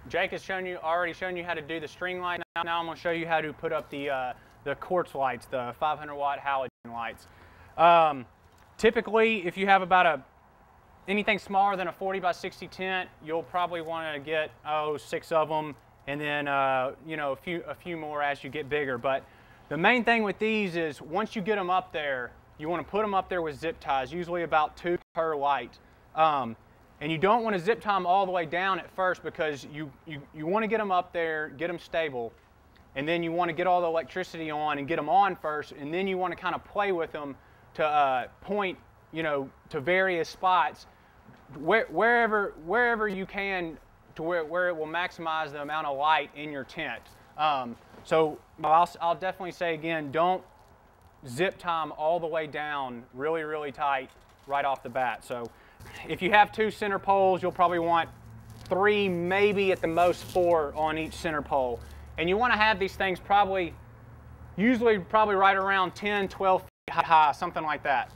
Jake has already shown you how to do the string light. Now I'm going to show you how to put up the quartz lights, the 500 watt halogen lights. Typically, if you have about anything smaller than a 40 by 60 tent, you'll probably want to get 6 of them, and then you know, a few more as you get bigger. But the main thing with these is once you get them up there, you want to put them up there with zip ties, usually about 2 per light. And you don't want to zip tie them all the way down at first, because you want to get them up there, get them stable, and then you want to get all the electricity on and get them on first, and then you want to kind of play with them to point, you know, to various spots, wherever you can, to where it will maximize the amount of light in your tent. So I'll definitely say again, don't zip tie them all the way down really tight right off the bat. So if you have 2 center poles, you'll probably want 3, maybe at the most 4 on each center pole. And you want to have these things usually right around 10, 12 feet high, something like that.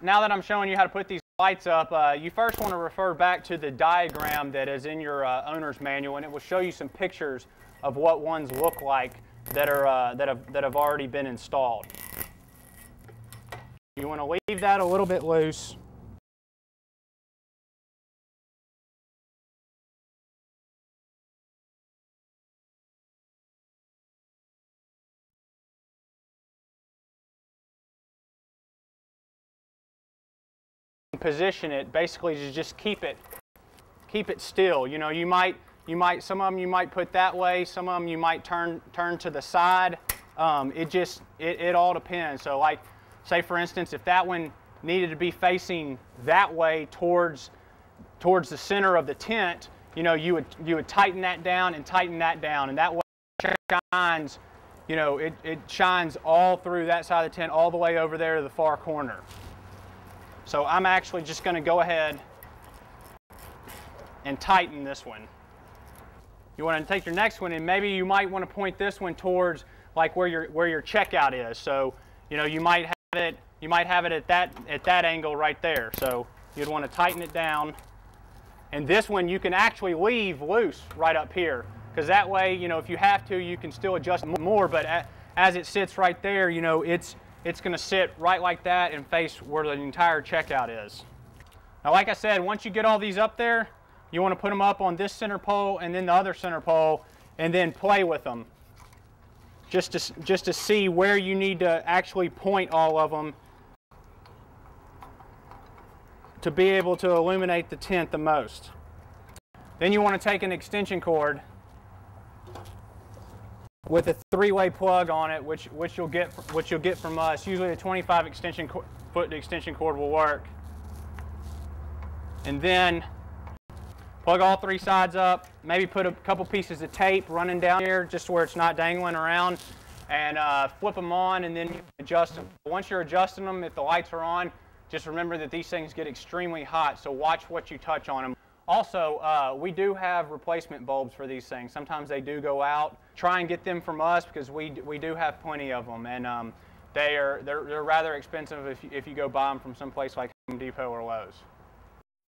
Now that I'm showing you how to put these lights up, you first want to refer back to the diagram that is in your owner's manual, and it will show you some pictures of what ones look like that have already been installed. You want to leave that a little bit loose. Position it basically to just keep it still. You know, some of them you might put that way, some of them you might turn to the side. It all depends. So like, say for instance, if that one needed to be facing that way towards the center of the tent, you know, you would tighten that down and tighten that down, and that way it shines, you know, it shines all through that side of the tent all the way over there to the far corner. So I'm actually just going to go ahead and tighten this one. You want to take your next one, and maybe you might want to point this one towards like where your checkout is. So, you know, you might have it at that angle right there. So you'd want to tighten it down. And this one you can actually leave loose right up here, because that way, you know, if you have to, you can still adjust more. But as it sits right there, you know, it's going to sit right like that and face where the entire checkout is. Now, like I said, once you get all these up there, you want to put them up on this center pole and then the other center pole, and then play with them just to see where you need to actually point all of them to be able to illuminate the tent the most. Then you want to take an extension cord with a 3-way plug on it, which you'll get from us. Usually a 25 foot extension cord will work. And then plug all 3 sides up. Maybe put a couple pieces of tape running down here just where it's not dangling around, and flip them on, and then you adjust them. Once you're adjusting them, if the lights are on, just remember that these things get extremely hot, so watch what you touch on them. Also, we do have replacement bulbs for these things. Sometimes they do go out. Try and get them from us, because we do have plenty of them, and they're rather expensive if you go buy them from some place like Home Depot or Lowe's.